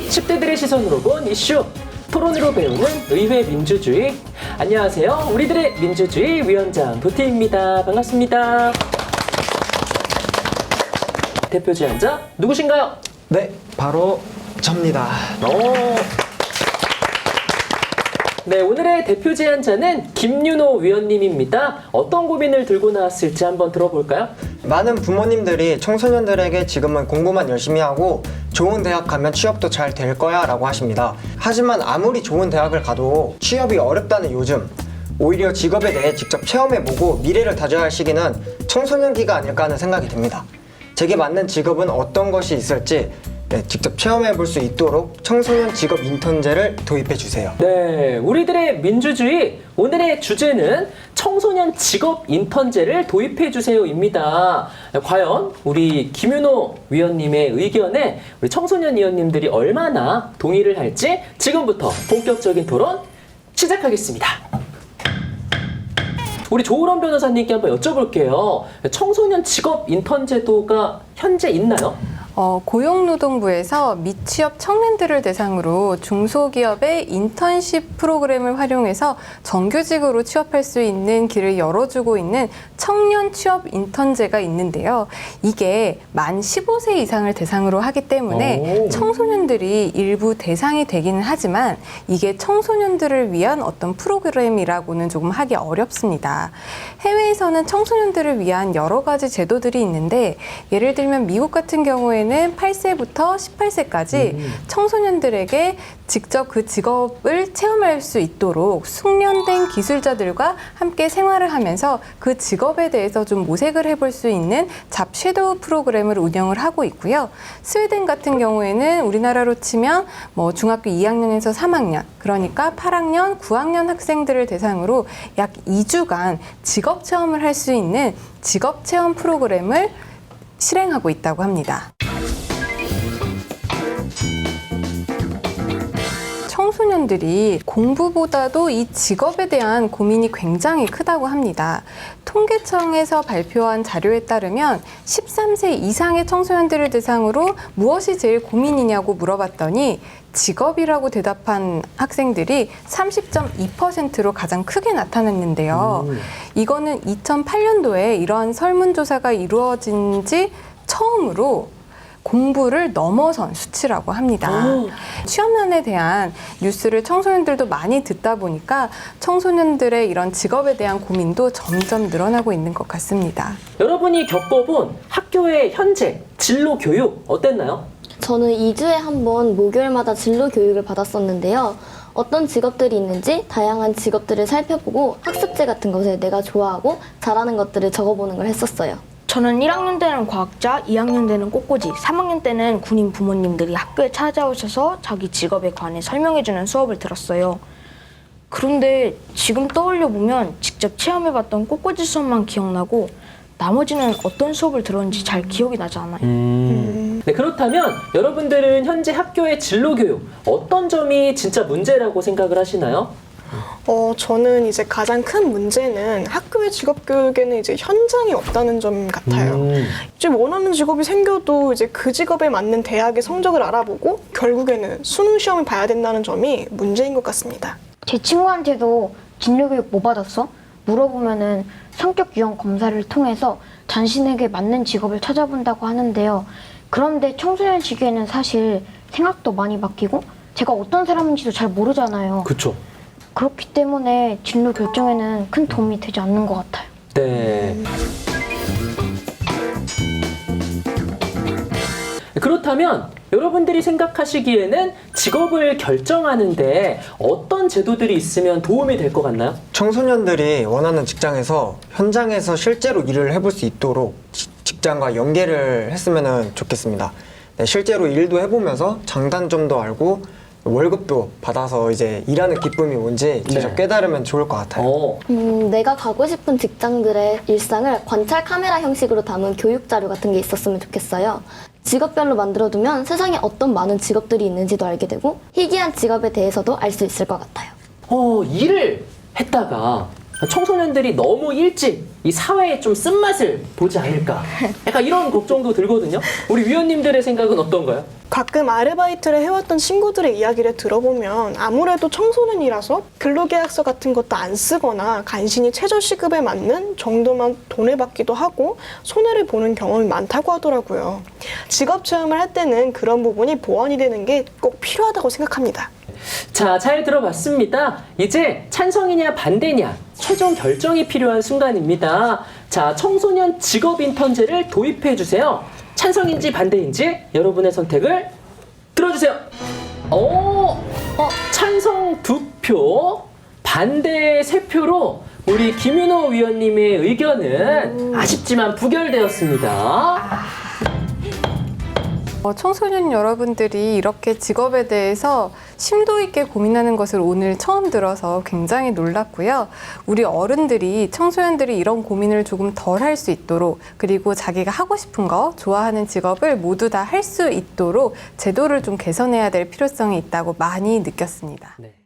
10대들의 시선으로 본 이슈, 토론으로 배우는 의회 민주주의. 안녕하세요. 우리들의 민주주의 위원장 도티입니다. 반갑습니다. 대표 제안자 누구신가요? 네, 바로 접니다. 네, 오늘의 대표 제안자는 김윤호 위원님입니다. 어떤 고민을 들고 나왔을지 한번 들어볼까요? 많은 부모님들이 청소년들에게 지금은 공부만 열심히 하고 좋은 대학 가면 취업도 잘 될 거야 라고 하십니다. 하지만 아무리 좋은 대학을 가도 취업이 어렵다는 요즘, 오히려 직업에 대해 직접 체험해보고 미래를 다져야 할 시기는 청소년기가 아닐까 하는 생각이 듭니다. 제게 맞는 직업은 어떤 것이 있을지 직접 체험해볼 수 있도록 청소년 직업 인턴제를 도입해주세요. 네, 우리들의 민주주의 오늘의 주제는 청소년 직업 인턴제를 도입해주세요입니다. 과연 우리 김윤호 위원님의 의견에 우리 청소년 위원님들이 얼마나 동의를 할지 지금부터 본격적인 토론 시작하겠습니다. 우리 조으론 변호사님께 한번 여쭤볼게요. 청소년 직업 인턴 제도가 현재 있나요? 고용노동부에서 미취업 청년들을 대상으로 중소기업의 인턴십 프로그램을 활용해서 정규직으로 취업할 수 있는 길을 열어주고 있는 청년 취업 인턴제가 있는데요. 이게 만 15세 이상을 대상으로 하기 때문에 청소년들이 일부 대상이 되기는 하지만 이게 청소년들을 위한 어떤 프로그램이라고는 조금 하기 어렵습니다. 해외에서는 청소년들을 위한 여러 가지 제도들이 있는데 예를 들면 미국 같은 경우에는 8세부터 18세까지 청소년들에게 직접 그 직업을 체험할 수 있도록 숙련된 기술자들과 함께 생활을 하면서 그 직업에 대해서 좀 모색을 해볼 수 있는 잡 섀도우 프로그램을 운영을 하고 있고요. 스웨덴 같은 경우에는 우리나라로 치면 중학교 2학년에서 3학년, 그러니까 8학년, 9학년 학생들을 대상으로 약 2주간 직업 체험을 할 수 있는 직업 체험 프로그램을 실행하고 있다고 합니다. 청소년들이 공부보다도 이 직업에 대한 고민이 굉장히 크다고 합니다. 통계청에서 발표한 자료에 따르면 13세 이상의 청소년들을 대상으로 무엇이 제일 고민이냐고 물어봤더니 직업이라고 대답한 학생들이 30.2%로 가장 크게 나타났는데요. 이거는 2008년도에 이러한 설문조사가 이루어진 지 처음으로 공부를 넘어선 수치라고 합니다. 취업난에 대한 뉴스를 청소년들도 많이 듣다 보니까 청소년들의 이런 직업에 대한 고민도 점점 늘어나고 있는 것 같습니다. 여러분이 겪어본 학교의 현재 진로 교육 어땠나요? 저는 2주에 한 번 목요일마다 진로 교육을 받았었는데요. 어떤 직업들이 있는지 다양한 직업들을 살펴보고 학습지 같은 것에 내가 좋아하고 잘하는 것들을 적어보는 걸 했었어요. 저는 1학년 때는 과학자, 2학년 때는 꽃꽂이, 3학년 때는 군인 부모님들이 학교에 찾아오셔서 자기 직업에 관해 설명해주는 수업을 들었어요. 그런데 지금 떠올려보면 직접 체험해봤던 꽃꽂이 수업만 기억나고 나머지는 어떤 수업을 들었는지 잘 기억이 나지 않아요. 네, 그렇다면 여러분들은 현재 학교의 진로 교육 어떤 점이 진짜 문제라고 생각을 하시나요? 저는 이제 가장 큰 문제는 학교의 직업교육에는 이제 현장이 없다는 점 같아요. 이제 원하는 직업이 생겨도 이제 그 직업에 맞는 대학의 성적을 알아보고 결국에는 수능 시험을 봐야 된다는 점이 문제인 것 같습니다. 제 친구한테도 진로교육 뭐 받았어? 물어보면은 성격 유형 검사를 통해서 자신에게 맞는 직업을 찾아본다고 하는데요. 그런데 청소년 시기에는 사실 생각도 많이 바뀌고 제가 어떤 사람인지도 잘 모르잖아요. 그렇죠. 그렇기 때문에 진로 결정에는 큰 도움이 되지 않는 것 같아요. 네. 그렇다면 여러분들이 생각하시기에는 직업을 결정하는데 어떤 제도들이 있으면 도움이 될 것 같나요? 청소년들이 원하는 직장에서 현장에서 실제로 일을 해볼 수 있도록 직장과 연계를 했으면 좋겠습니다. 네, 실제로 일도 해보면서 장단점도 알고 월급도 받아서 이제 일하는 기쁨이 뭔지 직접 깨달으면 좋을 것 같아요. 내가 가고 싶은 직장들의 일상을 관찰 카메라 형식으로 담은 교육 자료 같은 게 있었으면 좋겠어요. 직업별로 만들어두면 세상에 어떤 많은 직업들이 있는지도 알게 되고 희귀한 직업에 대해서도 알 수 있을 것 같아요. 일을 했다가 청소년들이 너무 일찍 이 사회에 좀 쓴맛을 보지 않을까. 약간 이런 걱정도 들거든요. 우리 위원님들의 생각은 어떤가요? 가끔 아르바이트를 해왔던 친구들의 이야기를 들어보면 아무래도 청소년이라서 근로계약서 같은 것도 안 쓰거나 간신히 최저시급에 맞는 정도만 돈을 받기도 하고 손해를 보는 경험이 많다고 하더라고요. 직업체험을 할 때는 그런 부분이 보완이 되는 게 꼭 필요하다고 생각합니다. 자, 잘 들어봤습니다. 이제 찬성이냐 반대냐 최종 결정이 필요한 순간입니다. 자, 청소년 직업 인턴제를 도입해 주세요. 찬성인지 반대인지 여러분의 선택을 들어주세요. 찬성 2표, 반대 3표로 우리 김윤호 위원님의 의견은 아쉽지만 부결되었습니다. 청소년 여러분들이 이렇게 직업에 대해서 심도 있게 고민하는 것을 오늘 처음 들어서 굉장히 놀랐고요. 우리 어른들이 청소년들이 이런 고민을 조금 덜 할 수 있도록, 그리고 자기가 하고 싶은 거, 좋아하는 직업을 모두 다 할 수 있도록 제도를 좀 개선해야 될 필요성이 있다고 많이 느꼈습니다. 네.